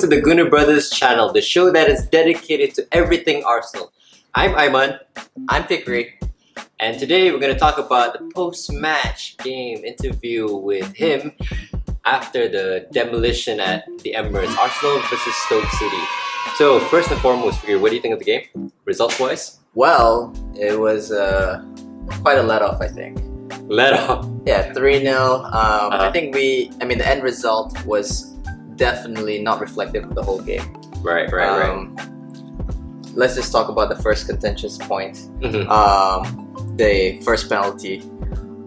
to the Gooner Brothers channel, the show that is dedicated to everything Arsenal. I'm Ayman. I'm Fikri. And today we're going to talk about the post-match game interview with him after the demolition at the Emirates, Arsenal versus Stoke City. So first and foremost, Fikri, what do you think of the game, results-wise? Well, it was quite a let-off, I think. Let-off? Yeah, 3-0. I think the end result was definitely not reflective of the whole game. Right. Let's just talk about the first contentious point. Mm-hmm. The first penalty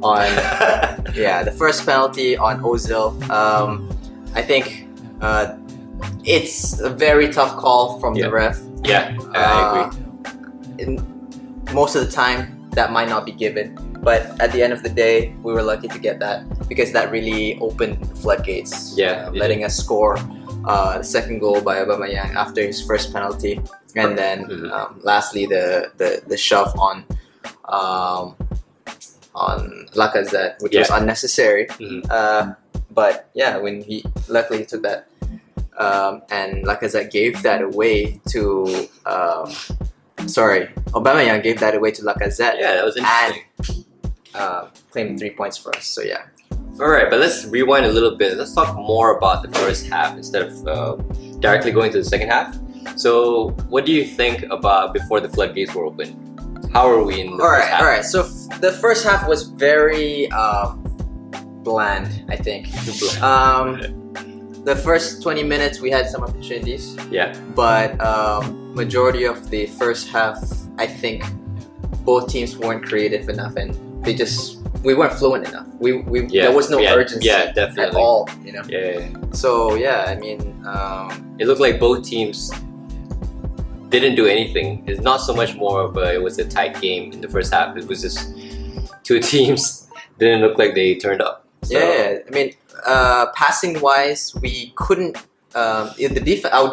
on the first penalty on Ozil. I think it's a very tough call from the ref. Yeah, I agree. Most of the time, that might not be given. But at the end of the day, we were lucky to get that because that really opened the floodgates. Yeah, letting us score the second goal by Aubameyang after his first penalty, and then lastly the shove on Lacazette, which was unnecessary. But yeah, when he luckily took that, and Lacazette gave that away to Aubameyang gave that away to Lacazette. Yeah, that was interesting. And claimed 3 points for us. So yeah. Alright, but let's rewind a little bit. Let's talk more about the first half instead of directly going to the second half. So what do you think about before the floodgates were open? How are we in the first half? Alright, so the first half was very bland, I think. The first 20 minutes we had some opportunities. Yeah. But majority of the first half, I think both teams weren't creative enough and we weren't fluent enough. There was no urgency at all, you know. Yeah. So yeah, I mean, it looked like both teams didn't do anything. It's not so much more of it was a tight game in the first half. It was just two teams didn't look like they turned up. So. Yeah, I mean, passing wise, we couldn't. Our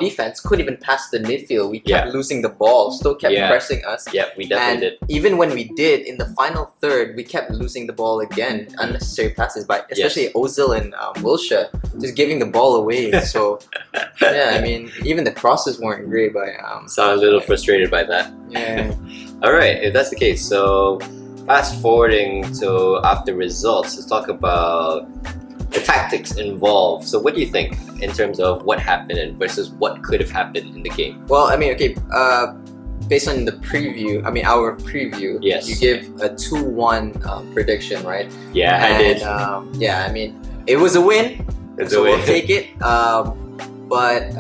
defense couldn't even pass the midfield. We kept losing the ball. Stoke kept pressing us. Yeah, we definitely did. Even when we did, in the final third, we kept losing the ball again. Unnecessary passes by especially Ozil and Wilshere, just giving the ball away. So yeah, I mean, even the crosses weren't great. By sound a little frustrated by that. Yeah. All right, if that's the case, so fast forwarding to after results, let's talk about the tactics involved. So what do you think in terms of what happened versus what could have happened in the game? Well, I mean, okay, based on the preview, our preview, you give a 2-1 prediction, right? Yeah, I did. Yeah, I mean, it was a win, we'll take it. But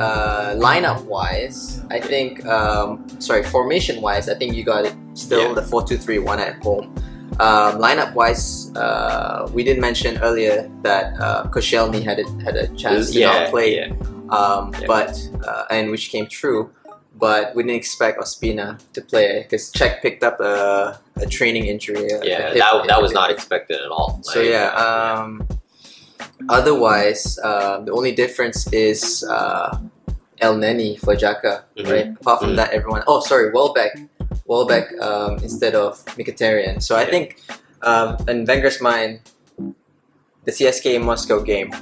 lineup-wise, I think, formation-wise, I think you got it still the 4-2-3-1 at home. Lineup-wise, we did mention earlier that Koscielny had a chance to not play, but and which came true. But we didn't expect Ospina to play because Czech picked up a training injury. That was not expected at all. So otherwise, the only difference is El Neni for Xhaka, right? Apart from that, everyone. Oh, sorry, Welbeck instead of Mkhitaryan. So I think in Wenger's mind, the CSK Moscow game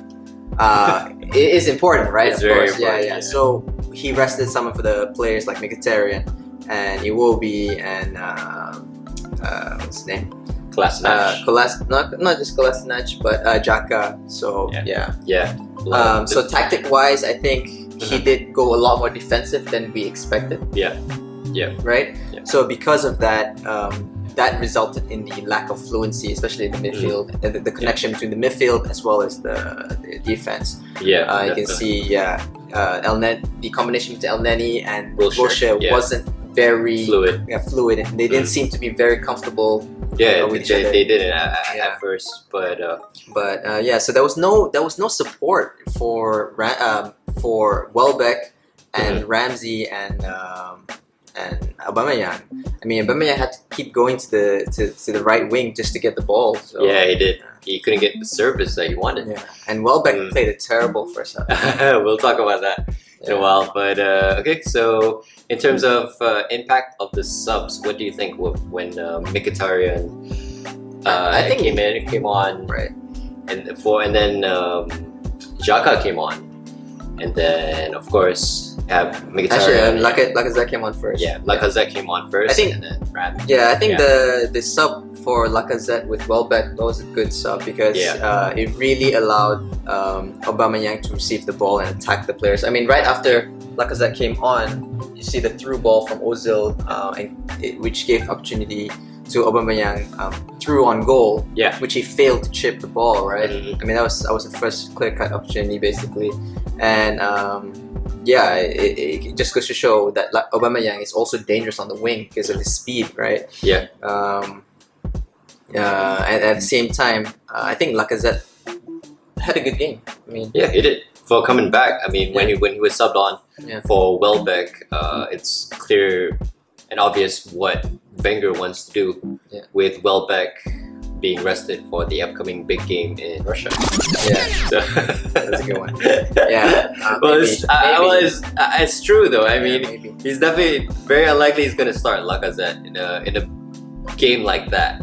it is important, right? It's very important. Yeah. So he rested some of the players like Mkhitaryan and Iwobi and what's his name? Kolasinac. Not just Kolasinac, but Xhaka. So yeah. So tactic-wise, I think he did go a lot more defensive than we expected. Yeah. Right? Yeah. So because of that, that resulted in the lack of fluency, especially in the midfield, and the connection between the midfield as well as the defense. Yeah. You can see, the combination between El Neni and Wilshere wasn't very fluid. Fluid. They didn't seem to be very comfortable. With each other. They didn't at first, but so there was no support for Welbeck and Ramsey and Aubameyang. I mean, Aubameyang had to keep going to the right wing just to get the ball. So, yeah, he did. He couldn't get the service that he wanted. Yeah, and Welbeck played a terrible first half. We'll talk about that in a while. But okay, so in terms of impact of the subs, what do you think when Mkhitaryan came on, right? And then Xhaka came on. and then of course have Actually, Mkhitaryan. Lacazette came on first. Yeah, Lacazette came on first. I think- and then Ram. Yeah, I think the sub for Lacazette with Welbeck, that was a good sub because it really allowed Aubameyang to receive the ball and attack the players. I mean, right after Lacazette came on, you see the through ball from Ozil, which gave opportunity to Aubameyang through on goal, Yeah. which he failed to chip the ball. Right. Mhm. I mean, that was the first clear cut opportunity basically, and it just goes to show that Aubameyang is also dangerous on the wing because of his speed, right? Yeah. And at the same time, I think Lacazette had a good game. I mean, Yeah, he did. For coming back, I mean, when he was subbed on Yeah. for Welbeck, it's clear and obvious what Wenger wants to do Yeah. with Welbeck being rested for the upcoming big game in Russia. yeah, So that's a good one. Yeah, well, maybe. it's true though. I Yeah, mean, maybe. he's definitely very unlikely he's gonna start Lacazette in a game like that.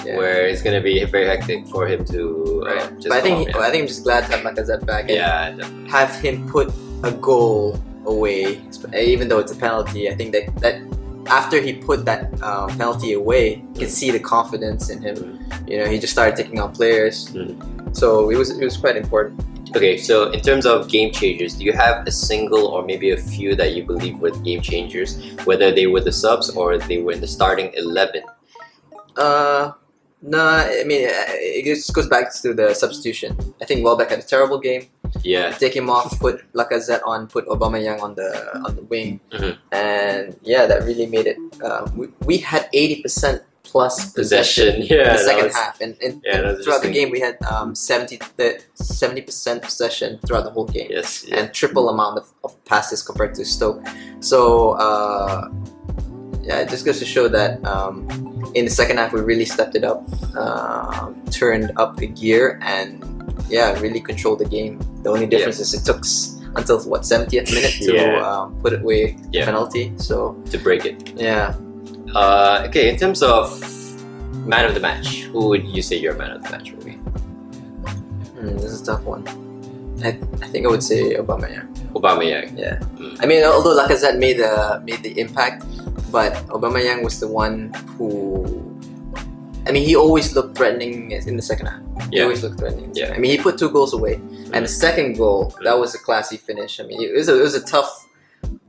Yeah. Where it's gonna be very hectic for him to Right. just But I come think up, I think I'm just glad to have Lacazette back and yeah, definitely. have him put a goal away, even though it's a penalty. I think that after he put that penalty away, you can see the confidence in him. You know, he just started taking on players. So it was quite important. Okay, so in terms of game changers, do you have a single or maybe a few that you believe were the game changers, whether they were the subs or they were in the starting 11? No, I mean it just goes back to the substitution. I think Welbeck had a terrible game. Yeah, Take him off, put Lacazette on, put Aubameyang on the wing, Mhm. and yeah, that really made it. We had 80% plus possession possession. Yeah, in the second that was- half, and Yeah, that was throughout the interesting. game we had 70% possession throughout the whole game, Yes, yeah. and triple amount of passes compared to Stoke. So yeah, it just goes to show that in the second half we really stepped it up, turned up a gear, and yeah, really controlled the game. The only difference is it took until 70th minute to Yeah. put it away Yeah. penalty. So To break it. yeah, Okay, in terms of man of the match, who would you say your man of the match will be? this is a tough one. I think I would say Aubameyang. Aubameyang. Yeah, Mm. I mean, although Lacazette made the impact, but Aubameyang was the one who. I mean, he always looked threatening in the second half. He Yeah. always looked threatening. Yeah. I mean, he put 2 goals away, and the second goal that was a classy finish. I mean, it was a tough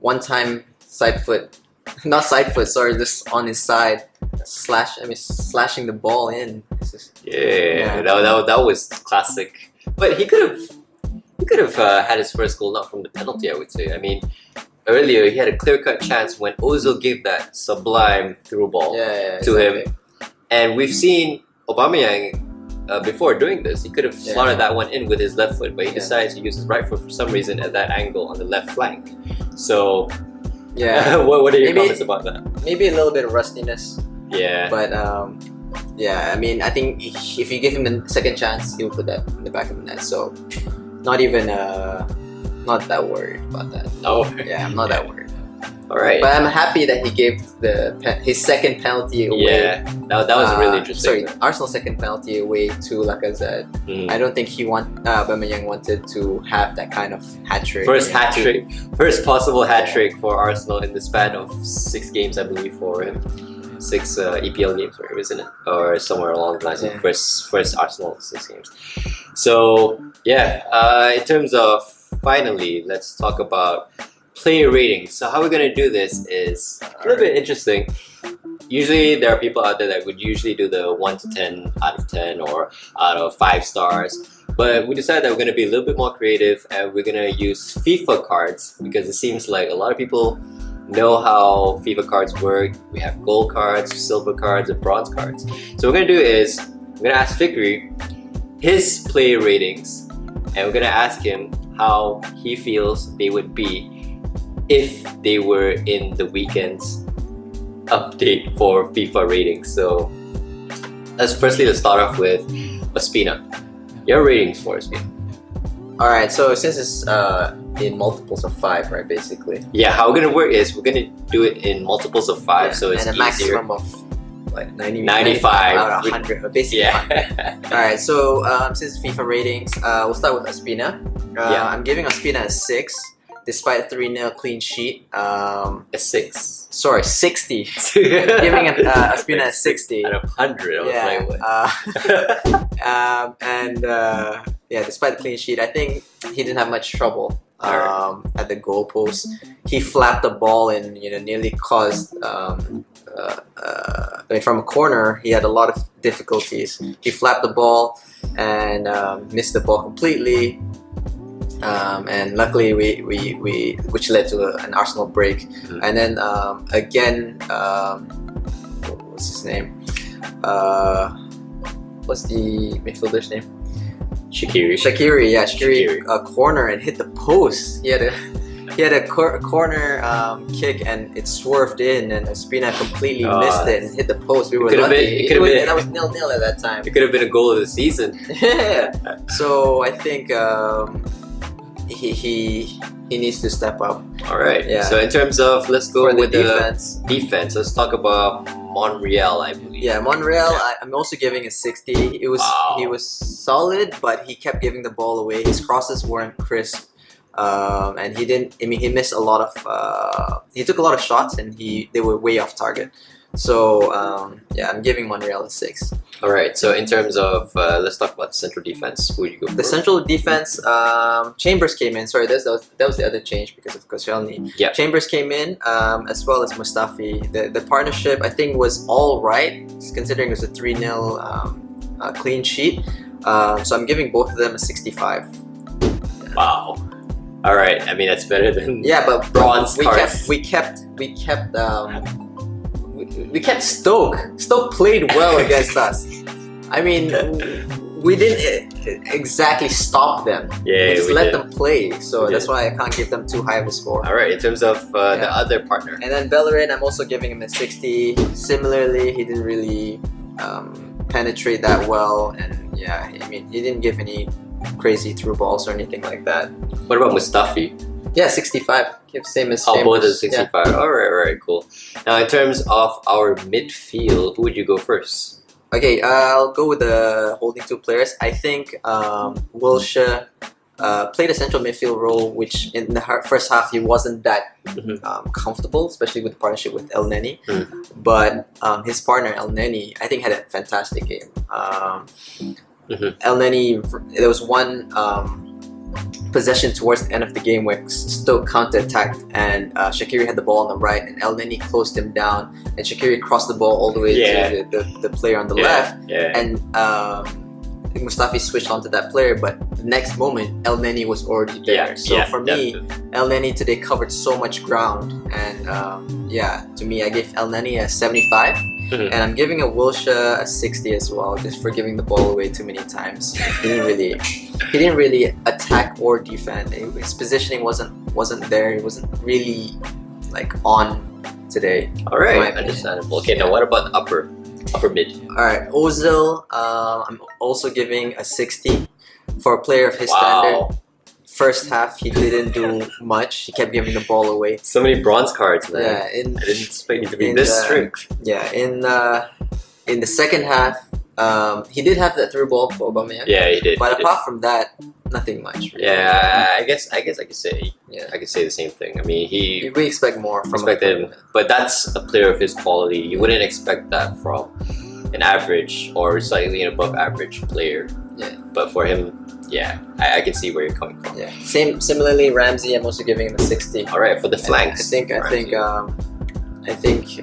one-time side foot, not side foot. Sorry, just on his side, slashing the ball in. It's just, Yeah, Yeah. that was classic. But he could have had his first goal not from the penalty. I would say. I mean, earlier he had a clear-cut chance when Ozil gave that sublime through ball yeah, to him. exactly. And we've seen Aubameyang before doing this. He could have Yeah. slotted that one in with his left foot, but he Yeah. decided to use his right foot for some reason at that angle on the left flank. So, Yeah, what are your Maybe- comments about that? maybe a little bit of rustiness, Yeah, but yeah, I mean, I think if you give him a second chance, he'll put that in the back of the net. So, not even not that worried about that. oh, Yeah, I'm not that worried. all right. But I'm happy that he gave his second penalty away. Yeah, that was really interesting. Sorry, Arsenal's second penalty away to Lacazette. Mhm. I don't think Aubameyang wanted to have that kind of hat trick. First hat trick, first possible hat Yeah. trick for Arsenal in the span of 6 games, I believe, for him. 6 EPL games, or isn't it? Or somewhere along the lines. Yeah. First Arsenal 6 games. So yeah, in terms of finally, let's talk about player ratings. So how we're gonna do this is a little bit interesting. Usually there are people out there that would usually do the 1 to 10 out of 10 or out of 5 stars. But we decided that we're gonna be a little bit more creative and we're gonna use FIFA cards because it seems like a lot of people know how FIFA cards work. We have gold cards, silver cards, and bronze cards. So what we're gonna do is we're gonna ask Fikri his player ratings and we're gonna ask him how he feels they would be if they were in the weekend's update for FIFA ratings. So let's start off with Ospina. Your ratings for Ospina. All right, so since it's in multiples of 5, right? Basically. Yeah, how we're gonna work is we're gonna do it in multiples of 5, Yeah, so it's and a easier. maximum of like 95. out of 100, basically 100. Yeah. All right, so since FIFA ratings, we'll start with Ospina. Yeah. I'm giving Ospina a 6, despite 3-0 clean sheet. A 6. Sorry, 60. Giving Ospina a 60. Out of 100. I was Yeah. like, what? Yeah, despite the clean sheet, I think he didn't have much trouble at the goalpost. He flapped the ball and nearly caused. From a corner, he had a lot of difficulties. He flapped the ball and missed the ball completely. And luckily, which led to an Arsenal break. And then again, what's his name? What's the midfielder's name? Shaqiri. Yeah, Shaqiri. Corner and hit the post. He had a corner kick and it swerved in, and Ospina completely missed it and hit the post. We were lucky. That was 0-0 at that time. It could have been a goal of the season. Yeah. So I think he needs to step up. All right. Yeah. So in terms of, let's go For the with defense. the defense. Let's talk about Monreal, I believe. Yeah, Monreal. I'm also giving a 60. He was solid, but he kept giving the ball away. His crosses weren't crisp. And he didn't. I mean, he missed a lot of. He took a lot of shots, and they were way off target. So yeah, I'm giving Monreal a 6. All right. So in terms of, let's talk about central defense. Who would you go for? The central defense, Chambers came in. Sorry, that was the other change because of Koscielny. Yeah. Chambers came in, as well as Mustafi. The partnership, I think, was all right, considering it was a 3-0 clean sheet. So I'm giving both of them a 65. Wow. All right. I mean, that's better than but bronze cards. We kept Stoke. Stoke played well against us. I mean, we didn't exactly stop them. Yeah, we just we let did. them play. So that's why I can't give them too high of a score. All right. In terms of the other partner. And then Bellerin, I'm also giving him a 60. Similarly, he didn't really penetrate that well, and yeah, I mean, he didn't give any crazy through balls or anything like that. What about Mustafi? Yeah, 65. Give same as Both Chambers. is 65. Yeah. All right, cool. Now, in terms of our midfield, who would you go first? Okay, I'll go with the holding two players. I think Wilshere played a central midfield role, which in the first half he wasn't that comfortable, especially with the partnership with El Neni. But his partner El Neni, I think, had a fantastic game. El Neni, there was one possession towards the end of the game where Stoke counter-attacked, and Shaqiri had the ball on the right, and El Neni closed him down, and Shaqiri crossed the ball all the way to the player on the left, and Mustafi switched onto that player, but the next moment El Neni was already there. For me, El Neni today covered so much ground, and to me, I gave El Neni a 75. And I'm giving a Wilshere a 60 as well, just for giving the ball away too many times. He didn't really attack or defend. His positioning wasn't there. He wasn't really like on today. All right, understandable. Okay, now what about upper mid? All right, Ozil. I'm also giving a 60 for a player of his standard. First half, he didn't do much. He kept giving the ball away. So many bronze cards, man. Yeah, I didn't expect you to be this strict. Yeah, in the second half, he did have that through ball for Aubameyang. Yeah, he did. But apart from that, nothing much. Really. Yeah, I guess I could say. Yeah, I could say the same thing. I mean, we expect more from him, but that's a player of his quality. You wouldn't expect that from an average or slightly above average player. Yeah, but for him. Yeah, I can see where you're coming from. Yeah, similarly, Ramsey, I'm also giving him a 60. All right, for the flanks. I think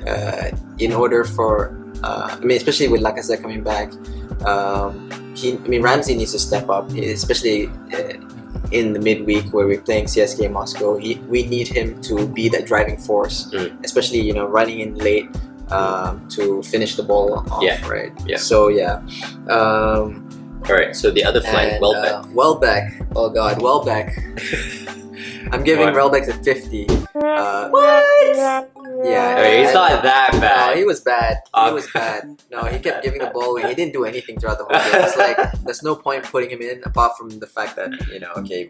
in order for especially with Lacazette coming back, Ramsey needs to step up, especially in the midweek where we're playing CSKA Moscow. We need him to be that driving force, especially running in late to finish the ball off. Right. Yeah. So all right, so the other flank, Welbeck. Welbeck. Oh God, Welbeck. I'm giving Welbeck a 50. What? Yeah, he's not that bad. No, he was bad. He was bad. No, he kept giving the ball away. He didn't do anything throughout the whole game. It's like there's no point putting him in apart from the fact that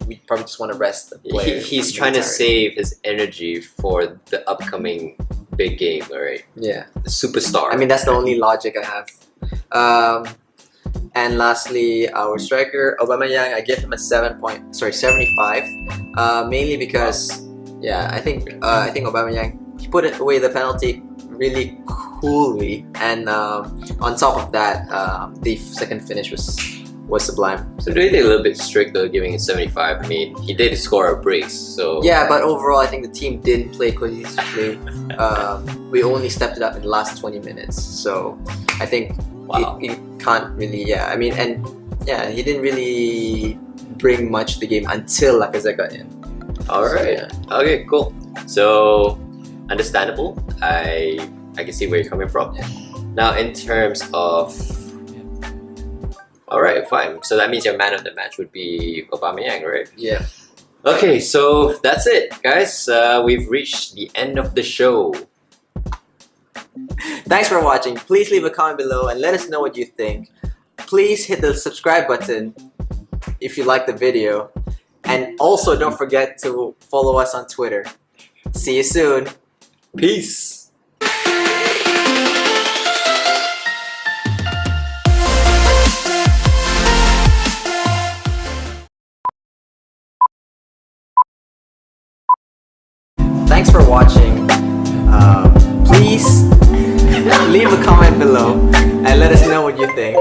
we probably just want to rest the player. He's trying to save his energy for the upcoming big game. All right. Yeah. The superstar. I mean, that's the only logic I have. And lastly, our striker Aubameyang, I give him a 75. Mainly because, yeah, I think Aubameyang, he put it away the penalty really coolly, and on top of that, the second finish was sublime. So do you think a little bit strict though, giving it 75? I mean, he did score a brace, so yeah. But overall, I think the team didn't play cohesively. We only stepped it up in the last 20 minutes, so I think wow. he can't really. Yeah, I mean, and yeah, he didn't really bring much to the game until Lacazette got in. All right. So, yeah. Okay. Cool. So understandable. I can see where you're coming from. Yeah. Now, in terms of, all right, fine. So that means your man of the match would be Aubameyang, right? Yeah. Okay, so that's it, guys. We've reached the end of the show. Thanks for watching. Please leave a comment below and let us know what you think. Please hit the subscribe button if you like the video. And also don't forget to follow us on Twitter. See you soon. Peace. Thanks for watching. Please leave a comment below and let us know what you think.